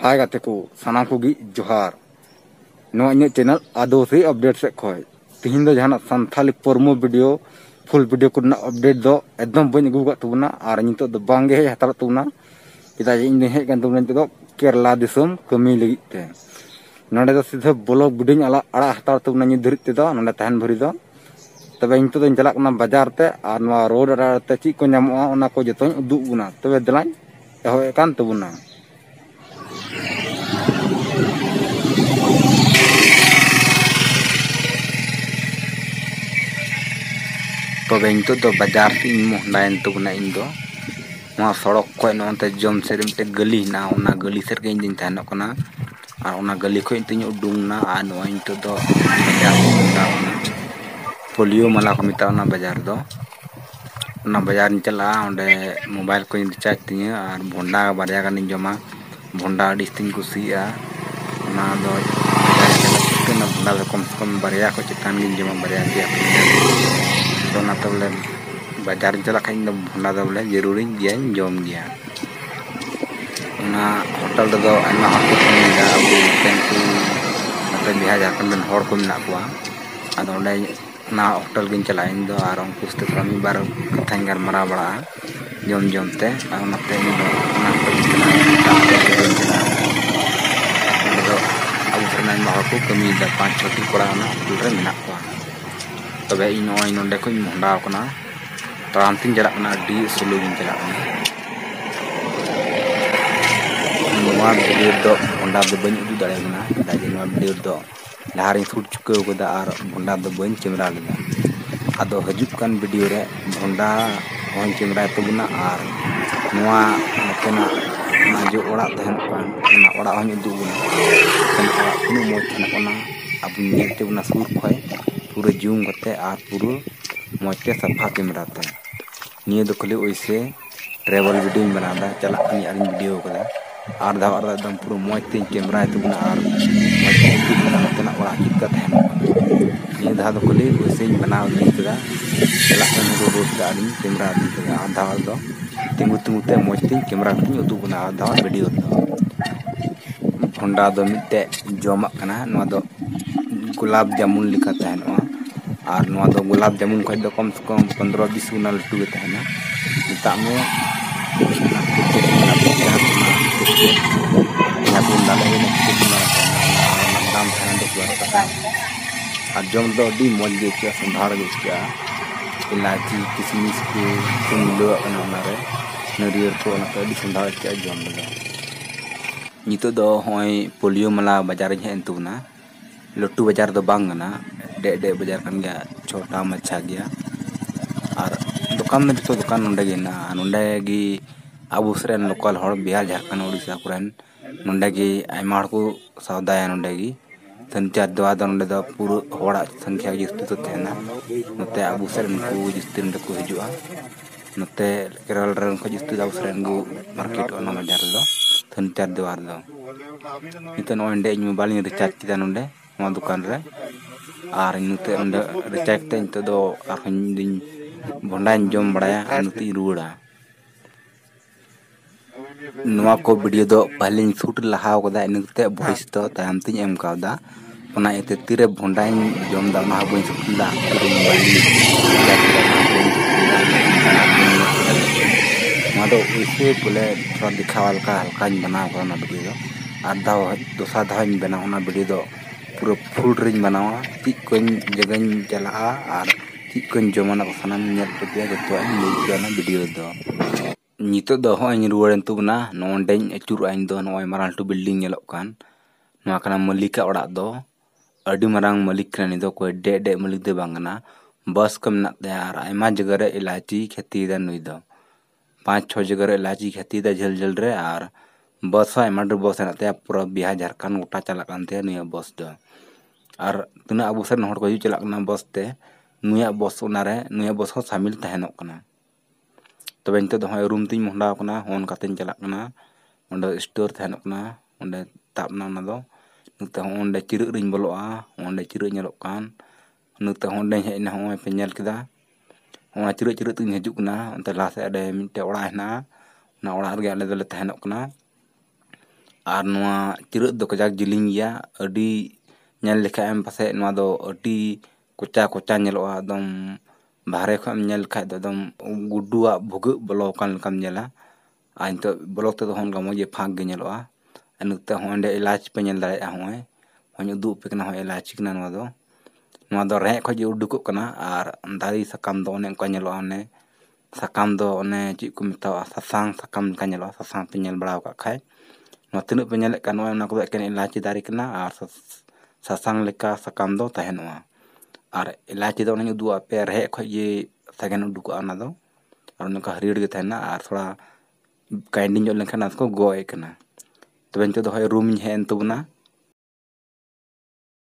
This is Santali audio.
हाय गाते को साना को गी जोहार नो इन चैनल आदिवासी अपडेट से खोय तिहिन दो जहां संथाली परमो वीडियो फुल वीडियो को अपडेट दो एकदम बन अगू गा तुबना और नितो दो बांगे हे हतार तुबना चेदा इन दे हे तुबना नितो केरला दिसम कमी लगी ते नोडे दो सीधा ब्लॉग वीडियो अड़ा हतार तुबना नि धरित ते दो नोडे तहन भरी दो तबे नितो दो चलाक ना बाजार ते और नवा रोड अड़ाते ची को नामोआ ओना को जतों उदुग गुना तबे दलाñ एहो एकान तुबना तबे नितो दो बाजार से इन मोहनायन तुबना इन दो वहाँ सड़क को नोते जम से मिटे गली ना ओना गली से के इन थानो कना और ओना गली को इन उडुंगना आ नो नितो दो बाजार ना पोलियो मला को मिता ओना बाजार दो ओना बाजार नि चला ओंडे मोबाइल को रिचार्ज तिया और भोंडा बारिया गानी जमा भोंडा डिस्टिंग कुसिया ओना दो केना भोंडा कम से कम बारिया को चितान गिन जमा बारिया दिया दोना तबले बाजार चला खाइन दो भोंडा दो बोले जरूरी गया जम गया ओना होटल दो आइमा होटल को मिला अबु टेंपू नते बिहा झारखंड हर को मिना कुआ आदो ओंडे ना होटल गिन चला इन दो आर उनकुस्ते कमी बार कथाइन गार मरा बड़ा जम जमते और नते इन दो ना को चला दो अबु सरनाइन बाहर को कमी दा 5-6 टी कोड़ा ना होटल रे मिना कुआ तबे इन ओय नोंडे को मोंडा कना तांतिन चला कना डी सुलु गिन चला कना नोवा वीडियो दो मोंडा दो बन उदु दाड़े कना दाजे नोवा वीडियो दो लहारी शूट चुके कोदा और भोंडा दो बन कैमरा लेना आदो हजुक कान वीडियो रे भोंडा होन कैमरा तबुना और नोवा नतेना ना जो ओड़ा तहन कान ना ओड़ा होन उदु गुना तन ओड़ा कुनु मोज तहन कोना अब नेते बुना सुर खोय पूरा जूम करते और पूरा मोजते सफा कैमरा ते निये दो खले ओइसे ट्रैवल वीडियो बनादा चला कनी आलिन वीडियो कदा और दा एकदम पूरा मोजते कैमरा तबुना और मोजते बना तना ओड़ा चिका तहन निये दा दो खले ओइसे बनाव दी कदा चला कनी दो रोज दा आलिन कैमरा दी कदा आधा दो तिंगु तिंगु ते मोजते कैमरा ती उदु बना आधा वीडियो दो भोंडा दो मिते जमा कना नवा दो गुलाब जामुन लिखा तहनवा और नवा दो गुलाब जामुन खै दो कम से कम 15-20 गुना लटू के तहना मिता में दाम थाना दो और जम दो दी मौज गे क्या संभार गे क्या इलायची किशमिश को मिलो ना रे नरियर को ना दी संभार क्या जम दो नितो दो होय पोलियो मला बाजार हे तुना लट्टू बाजार दो बांगना डे बाजार kan गया छोटा मच्छा गया और दुकान में तो दुकान नोंडे गे ना नोंडे गी अबु सरेन लोकल हर बिहार झारखंड ओडिशा कुरन नोंडे गी आइमा हर को सौदाया नोंडे गी संचार दवा दो नोंडे दो पूरा होड़ा संख्या जिस्ती तो तेना नते अबु सरेन को जिस्ती नोंडे को हिजुआ नते केरल रन को जिस्ती अबु सरेन को मार्केट ओना बाजार दो संचार दवा दो इतन ओंडे इन मोबाइल रिचार्ज किदा नोंडे नवा दुकान रे और इनते ओंडे रिचार्ज ते इनते दो आखन दिन भोंडा जम बड़ाया इनते रुड़ा नवा को वीडियो दो पहले शूट लहाव कदा इनते वॉइस तो तायम तिन एम कादा ओना एते तिरे भोंडा जम दा ना बइन सुखला मादो इसे बोले थोड़ा दिखावल का हल्का बनाव करना वीडियो आधा दोसा धाइन बनाव ना वीडियो दो पूरा फुल रिंग बनावा ती कोन जगह चला और ती कोन जमाना को सनम नेल पतिया जतो ना वीडियो दो नितो दो होइन रुवन तुबना नोंडे अचुर आइन दो नोय माराल्टू बिल्डिंग नेलोक कान नोआ kana मलिका ओड़ा दो अडी मारांग मलिक कनी दो कोई डे मलिक दे बांगना बस कम ना दे और आइमा जगह रे इलायची खेती दा नुई दो 5-6 जगह रे इलायची खेती दा झल रे और बस आइमा डर बस ना ते पूरा बिहार झारखंड गोटा चला कानते निया बस दो और तना अबु सर हर को चला कना बस ते नुया बस ओनारे नुया बस हो शामिल तहनोक कना तबे नितो दो रूम तिन मोंडा कना होन कातेन चला कना ओंडे स्टोर तहनोक कना ओंडे तापना ना दो नते ओंडे चिरु रिन बोलोआ ओंडे चिरु नेलोक कान नते ओंडे हेना होय पे नेल केदा ओना चिरु तिन हजुक ना ओंते लासे अडे मिटे ओड़ा हेना ना ओड़ा रे आले दले तहनोक कना ᱟᱨ ᱱᱚᱣᱟ ᱪᱤᱨᱟᱹᱜ ᱫᱚ ᱠᱟᱡᱟᱠ ᱡᱮᱞᱮᱧ ᱜᱮᱭᱟ, ᱟᱹᱰᱤ ᱧᱮᱞ ᱞᱮᱠᱷᱟᱡ ᱮᱢ ᱯᱟᱥᱮᱡ ᱱᱚᱣᱟ ᱫᱚ ᱟᱹᱰᱤ ᱠᱚᱪᱟ ᱠᱚᱪᱟ ᱧᱮᱞᱚᱜᱼᱟ, ᱮᱠᱫᱚᱢ ᱵᱟᱦᱨᱮ ᱠᱷᱚᱡ ᱮᱢ ᱧᱮᱞ ᱞᱮᱠᱷᱟᱡ ᱫᱚ ᱮᱠᱫᱚᱢ ᱜᱩᱰᱩᱣᱟᱜ ᱵᱷᱩᱜᱟᱹᱜ ᱵᱚᱞᱚ ᱟᱠᱟᱱ ᱞᱮᱠᱟᱢ ᱧᱮᱞᱟ, ᱟᱨ ᱱᱤᱛᱚᱜ ᱵᱞᱚᱠ ᱛᱮᱫᱚ ᱚᱱᱠᱟ ᱢᱚᱡᱽ ᱜᱮ ᱯᱷᱟᱸᱠ ᱜᱮ ᱧᱮᱞᱚᱜᱼᱟ᱾ ᱟᱨ ᱱᱤᱛᱚᱜ ᱦᱚᱸ ᱚᱸᱰᱮ ᱮᱞᱟᱪ ᱯᱮ ᱧᱮᱞ ᱫᱟᱲᱮᱭᱟᱜᱼᱟ, ᱦᱚᱸᱜᱼᱚᱭ ᱩᱫᱩᱜ ᱟᱯᱮ ᱠᱟᱱᱟ, ᱮᱞᱟᱪᱤ ᱠᱟᱱᱟ ᱱᱚᱣᱟ ᱫᱚ ᱨᱮᱦᱮᱫ ᱠᱷᱚᱡ ᱜᱮ ᱩᱰᱩᱠᱚᱜ ᱠᱟᱱᱟ, ᱟᱨ ᱫᱟᱨᱮ ᱥᱟᱠᱟᱢ ᱫᱚ ᱚᱱᱮ ᱚᱱᱠᱟ ᱧᱮᱞᱚᱜᱼᱟ, ᱚᱱᱮ ᱥᱟᱠᱟᱢ ᱫᱚ ᱚᱱᱮ ᱪᱮᱫ ᱠᱚ ᱢᱮᱛᱟᱣᱟᱜᱼᱟ, ᱥᱟᱥᱟᱝ ᱥᱟᱠᱟᱢ ᱞᱮᱠᱟ ᱧᱮᱞᱚᱜᱼᱟ, ᱥᱟᱥᱟᱝ ᱯᱮ ᱧᱮᱞ ᱵᱟᱲᱟ ᱟᱠᱟᱫ ᱠᱷᱟᱡ, ᱱᱚᱣᱟ ᱛᱤᱱᱟᱹᱜ ᱯᱮ ᱧᱮᱞᱮᱫ ᱠᱟᱱ ᱱᱚᱜᱼᱚᱭ ᱚᱱᱟ ᱠᱚᱫᱚ ᱮᱠᱮᱱ ᱮᱞᱟᱪᱤ ᱫᱟᱨᱮ ᱠᱟᱱᱟ, ᱟᱨ ᱥᱟᱥᱟᱝ ᱞᱮᱠᱟ ᱥᱟᱠᱟᱢ ᱫᱚ ᱛᱟᱦᱮᱱᱚᱜᱼᱟ᱾ ᱟᱨ ᱮᱞᱟᱪᱤ ᱫᱚ ᱚᱱᱮᱧ ᱩᱫᱩᱜ ᱟᱯᱮᱭᱟ, ᱨᱮᱦᱮᱫ ᱠᱷᱚᱡ ᱜᱮ ᱥᱟᱜᱮᱱ ᱩᱰᱩᱠᱚᱜᱼᱟ ᱚᱱᱟ ᱫᱚ, ᱟᱨ ᱱᱚᱝᱠᱟ ᱦᱟᱹᱨᱭᱟᱹᱲ ᱜᱮ ᱛᱟᱦᱮᱱᱟ, ᱟᱨ ᱛᱷᱚᱲᱟ ᱠᱟᱭᱮᱱᱰᱤ ᱧᱚᱜ ᱞᱮᱱᱠᱷᱟᱱ ᱚᱱᱟ ᱫᱚᱠᱚ ᱜᱚᱜ ᱮ ᱠᱟᱱᱟ᱾ ᱛᱚᱵᱮ ᱱᱤᱛᱚᱜ ᱫᱚ ᱨᱩᱢᱤᱧ ᱦᱮᱡ ᱮᱱ ᱛᱟᱵᱚᱱᱟ,